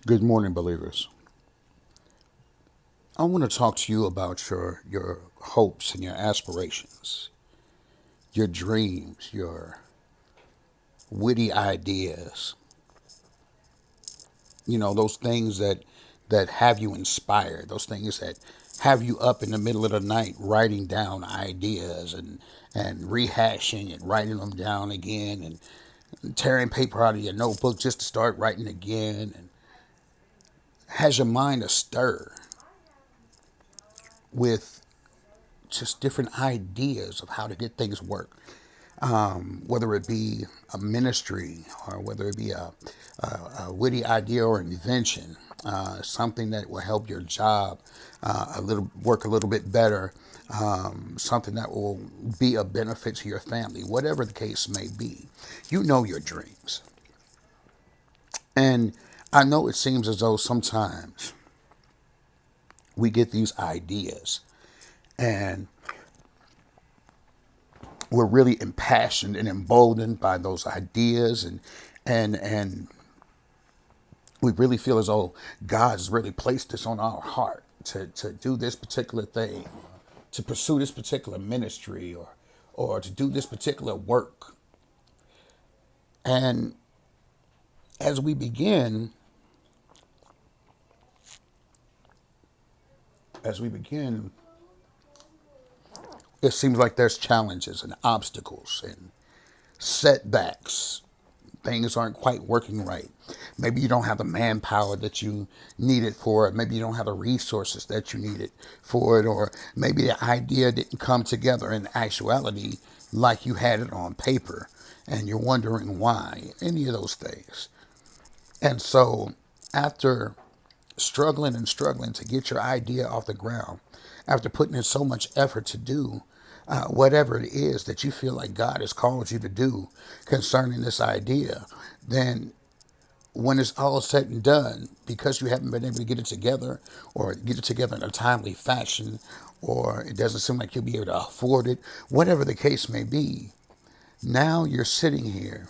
Good morning, believers. I want to talk to you about your hopes and your aspirations, your dreams, your witty ideas. Those things that have you inspired, those things that have you up in the middle of the night writing down ideas and rehashing and writing them down again and tearing paper out of your notebook just to start writing again and has your mind astir with just different ideas of how to get things work, whether it be a ministry or whether it be a witty idea or invention, something that will help your job work a little bit better, something that will be a benefit to your family, whatever the case may be. You know your dreams. And I know it seems as though sometimes we get these ideas and we're really impassioned and emboldened by those ideas and we really feel as though God's really placed this on our heart to do this particular thing, to pursue this particular ministry or to do this particular work. And as we begin, as we begin, it seems like there's challenges and obstacles and setbacks. Things aren't quite working right. Maybe you don't have the manpower that you needed for it. Maybe you don't have the resources that you needed for it. Or maybe the idea didn't come together in actuality like you had it on paper. And you're wondering why. Any of those things. And so after struggling and struggling to get your idea off the ground, after putting in so much effort to do whatever it is that you feel like God has called you to do concerning this idea, then when it's all said and done, because you haven't been able to get it together or get it together in a timely fashion, or it doesn't seem like you'll be able to afford it, whatever the case may be, now you're sitting here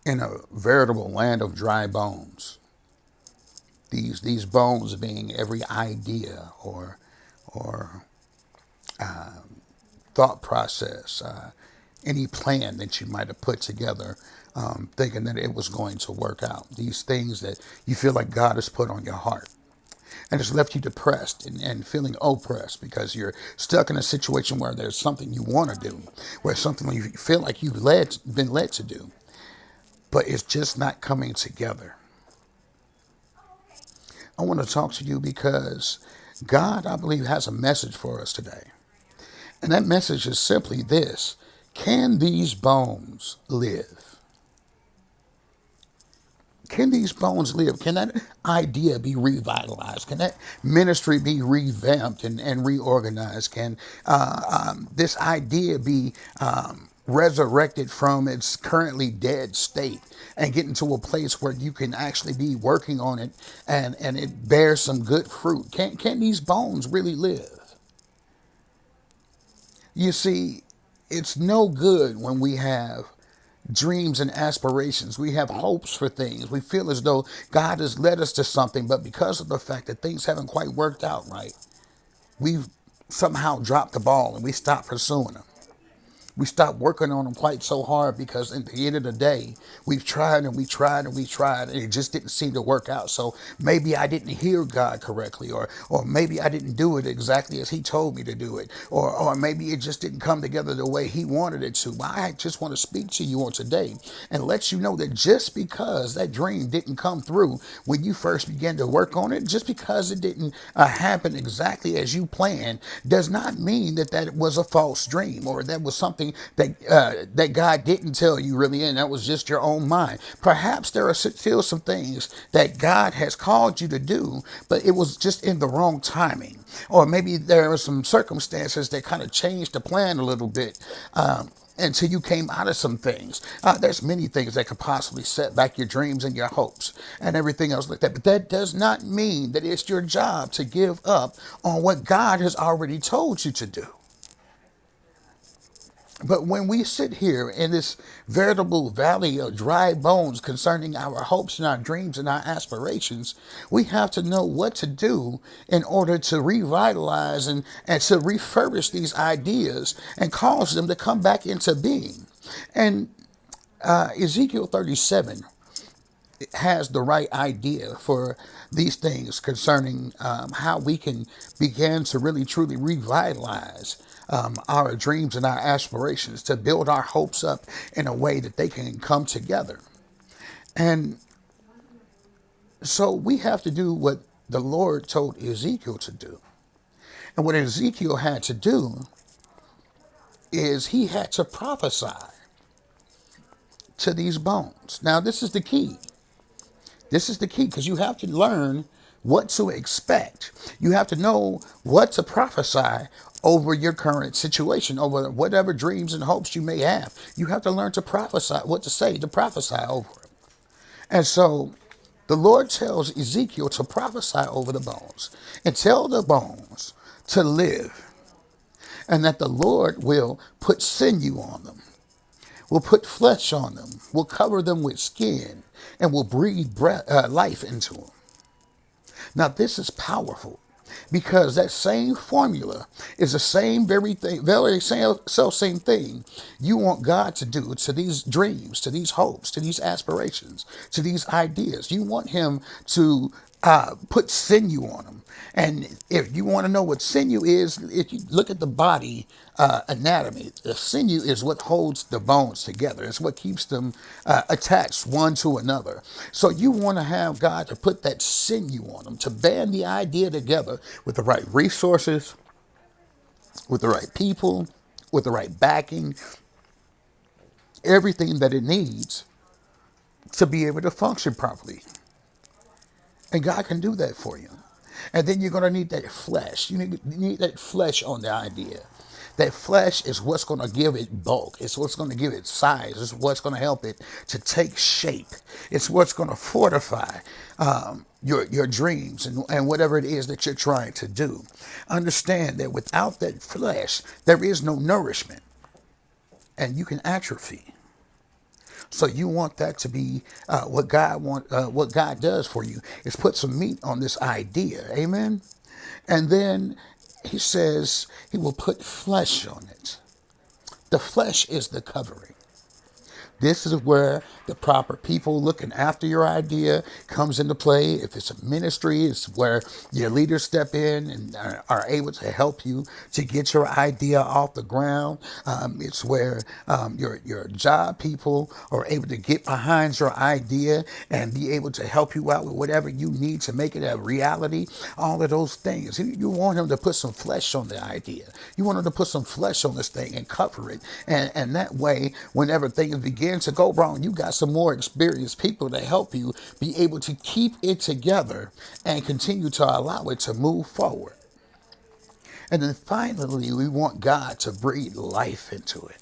in a veritable land of dry bones. These bones being every idea or thought process, any plan that you might have put together, thinking that it was going to work out. These things that you feel like God has put on your heart. And it's left you depressed and feeling oppressed because you're stuck in a situation where there's something you want to do, where something you feel like been led to do, but it's just not coming together. I want to talk to you because God, I believe, has a message for us today. And that message is simply this: can these bones live? Can these bones live? Can that idea be revitalized? Can that ministry be revamped and reorganized? Can this idea be resurrected from its currently dead state and get into a place where you can actually be working on it and it bears some good fruit? Can these bones really live? You see, it's no good when we have dreams and aspirations. We have hopes for things. We feel as though God has led us to something, but because of the fact that things haven't quite worked out right, we've somehow dropped the ball and we stopped pursuing them. We stopped working on them quite so hard because at the end of the day, we've tried and we tried and we tried and it just didn't seem to work out. So maybe I didn't hear God correctly, or maybe I didn't do it exactly as He told me to do it, or maybe it just didn't come together the way He wanted it to. But I just want to speak to you on today and let you know that just because that dream didn't come through when you first began to work on it, just because it didn't happen exactly as you planned, does not mean that that was a false dream or that was something that God didn't tell you really, and that was just your own mind. Perhaps there are still some things that God has called you to do, but it was just in the wrong timing, or maybe there are some circumstances that kind of changed the plan a little bit. Until you came out of some things. There's many things that could possibly set back your dreams and your hopes and everything else like that. But that does not mean that it's your job to give up on what God has already told you to do. But when we sit here in this veritable valley of dry bones concerning our hopes and our dreams and our aspirations, we have to know what to do in order to revitalize and to refurbish these ideas and cause them to come back into being. And Ezekiel 37 has the right idea for these things concerning how we can begin to really truly revitalize our dreams and our aspirations, to build our hopes up in a way that they can come together. And so we have to do what the Lord told Ezekiel to do. And what Ezekiel had to do is he had to prophesy to these bones. Now, this is the key. This is the key, because you have to learn what to expect. You have to know what to prophesy over your current situation, over whatever dreams and hopes you may have. You have to learn to prophesy, what to say, to prophesy over it. And so the Lord tells Ezekiel to prophesy over the bones and tell the bones to live, and that the Lord will put sinew on them, will put flesh on them, will cover them with skin, and will breathe life into them. Now, this is powerful, because that same formula is the same very thing, very same thing you want God to do to these dreams, to these hopes, to these aspirations, to these ideas. You want Him to put sinew on them. And if you want to know what sinew is, if you look at the body anatomy, the sinew is what holds the bones together. It's what keeps them attached one to another. So you want to have God to put that sinew on them, to band the idea together with the right resources, with the right people, with the right backing, everything that it needs to be able to function properly. And God can do that for you. And then you're going to need that flesh. You need that flesh on the idea. That flesh is what's going to give it bulk. It's what's going to give it size. It's what's going to help it to take shape. It's what's going to fortify your dreams and whatever it is that you're trying to do. Understand that without that flesh, there is no nourishment, and you can atrophy. So you want that to be what God does for you is put some meat on this idea, amen. And then He says He will put flesh on it. The flesh is the covering. This is where the proper people looking after your idea comes into play. If it's a ministry, it's where your leaders step in and are able to help you to get your idea off the ground. It's where your job people are able to get behind your idea and be able to help you out with whatever you need to make it a reality. All of those things. You want them to put some flesh on the idea. You want them to put some flesh on this thing and cover it. And that way, whenever things begin to go wrong, you got some more experienced people to help you be able to keep it together and continue to allow it to move forward. And then finally, we want God to breathe life into it,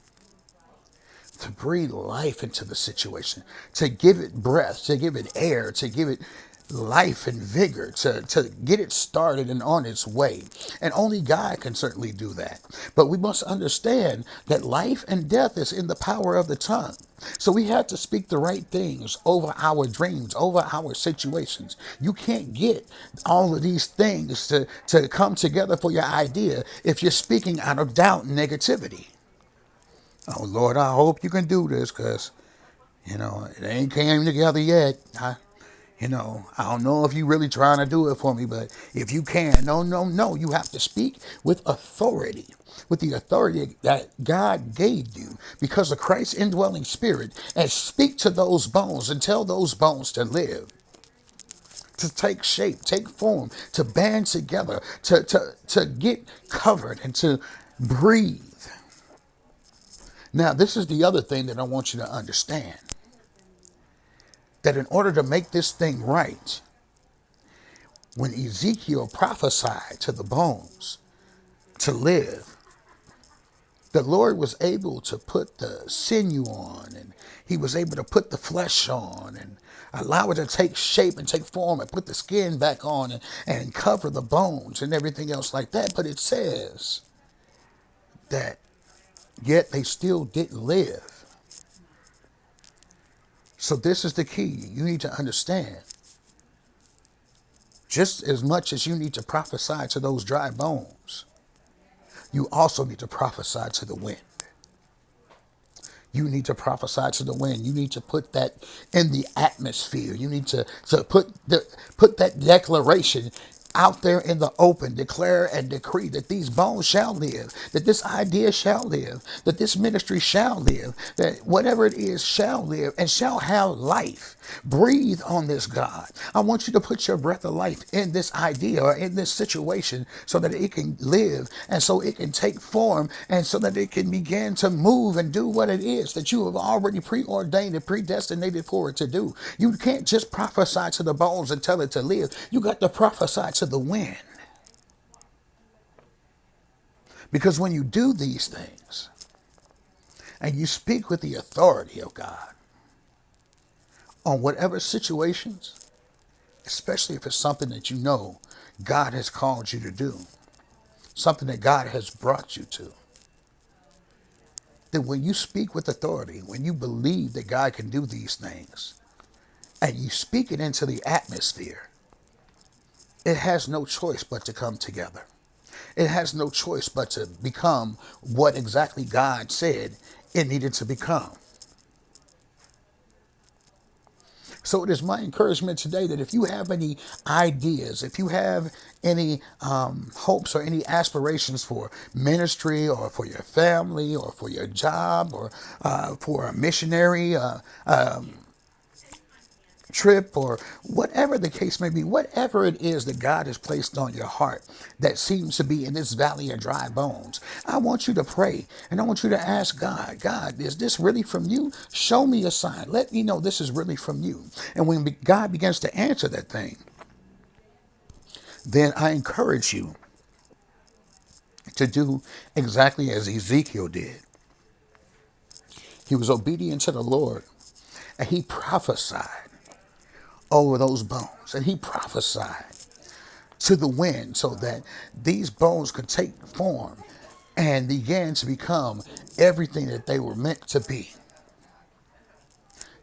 to breathe life into the situation, to give it breath, to give it air, to give it life and vigor, to get it started and on its way. And only God can certainly do that. But we must understand that life and death is in the power of the tongue. So we have to speak the right things over our dreams, over our situations. You can't get all of these things to come together for your idea if you're speaking out of doubt and negativity. Oh, Lord, I hope you can do this, because, it ain't came together yet. I don't know if you really trying to do it for me, but if you can, no. You have to speak with authority, with the authority that God gave you because of Christ's indwelling spirit, and speak to those bones and tell those bones to live, to take shape, take form, to band together, to get covered and to breathe. Now, this is the other thing that I want you to understand. That in order to make this thing right, when Ezekiel prophesied to the bones to live, the Lord was able to put the sinew on, and He was able to put the flesh on and allow it to take shape and take form and put the skin back on and cover the bones and everything else like that. But it says that yet they still didn't live. So this is the key. You need to understand, just as much as you need to prophesy to those dry bones, you also need to prophesy to the wind. You need to prophesy to the wind. You need to put that in the atmosphere. You need to put that declaration out there in the open. Declare and decree that these bones shall live, that this idea shall live, that this ministry shall live, that whatever it is shall live and shall have life. Breathe on this, God. I want you to put your breath of life in this idea or in this situation so that it can live and so it can take form and so that it can begin to move and do what it is that you have already preordained and predestinated for it to do. You can't just prophesy to the bones and tell it to live. You got to prophesy to the wind. Because when you do these things and you speak with the authority of God on whatever situations, especially if it's something that you know God has called you to do, something that God has brought you to, then when you speak with authority, when you believe that God can do these things, and you speak it into the atmosphere, it has no choice but to come together. It has no choice but to become what exactly God said it needed to become. So it is my encouragement today that if you have any ideas, if you have any hopes or any aspirations for ministry or for your family or for your job or for a missionary trip or whatever the case may be, whatever it is that God has placed on your heart that seems to be in this valley of dry bones, I want you to pray and I want you to ask God, God, is this really from you? Show me a sign. Let me know this is really from you. And when God begins to answer that thing, then I encourage you to do exactly as Ezekiel did. He was obedient to the Lord and he prophesied over those bones. And he prophesied to the wind so that these bones could take form and began to become everything that they were meant to be.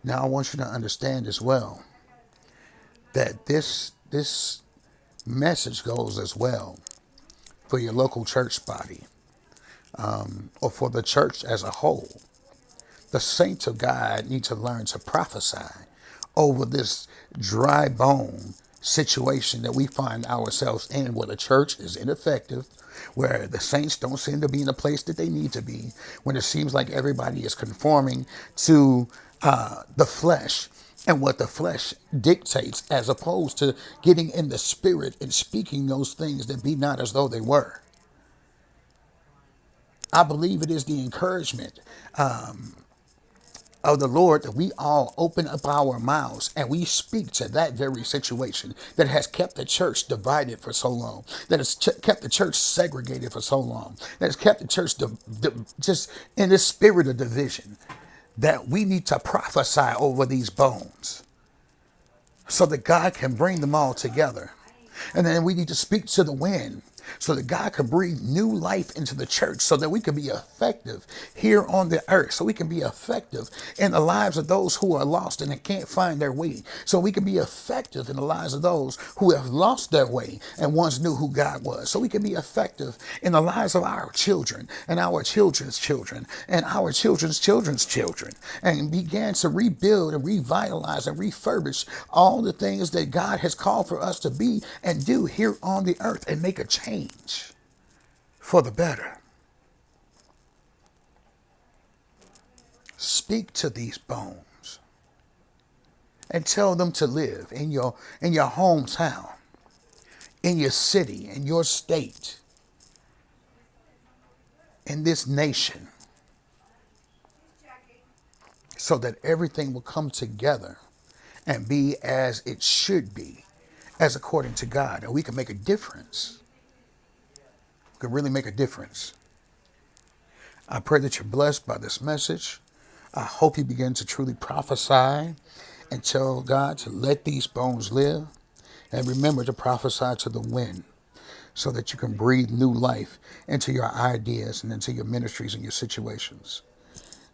Now I want you to understand as well that this message goes as well for your local church body or for the church as a whole. The saints of God need to learn to prophesy over this dry bone situation that we find ourselves in, where the church is ineffective, where the saints don't seem to be in the place that they need to be, when it seems like everybody is conforming to the flesh and what the flesh dictates, as opposed to getting in the spirit and speaking those things that be not as though they were. I believe it is the encouragement of the Lord that we all open up our mouths and we speak to that very situation that has kept the church divided for so long, that has kept the church segregated for so long, that has kept the church just in this spirit of division, that we need to prophesy over these bones so that God can bring them all together. And then we need to speak to the wind so that God can breathe new life into the church so that we can be effective here on the earth, so we can be effective in the lives of those who are lost and can't find their way, so we can be effective in the lives of those who have lost their way and once knew who God was, so we can be effective in the lives of our children and our children's children and our children's children's children, and began to rebuild and revitalize and refurbish all the things that God has called for us to be and do here on the earth and make a change for the better. Speak to these bones and tell them to live in your hometown, in your city, in your state, in this nation, so that everything will come together and be as it should be, as according to God, and we can make a difference. Could really make a difference. I pray that you're blessed by this message. I hope you begin to truly prophesy and tell God to let these bones live. And remember to prophesy to the wind so that you can breathe new life into your ideas and into your ministries and your situations.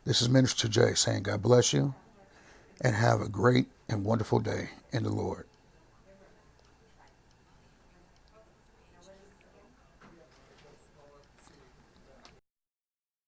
This is Minister Jay saying God bless you and have a great and wonderful day in the Lord.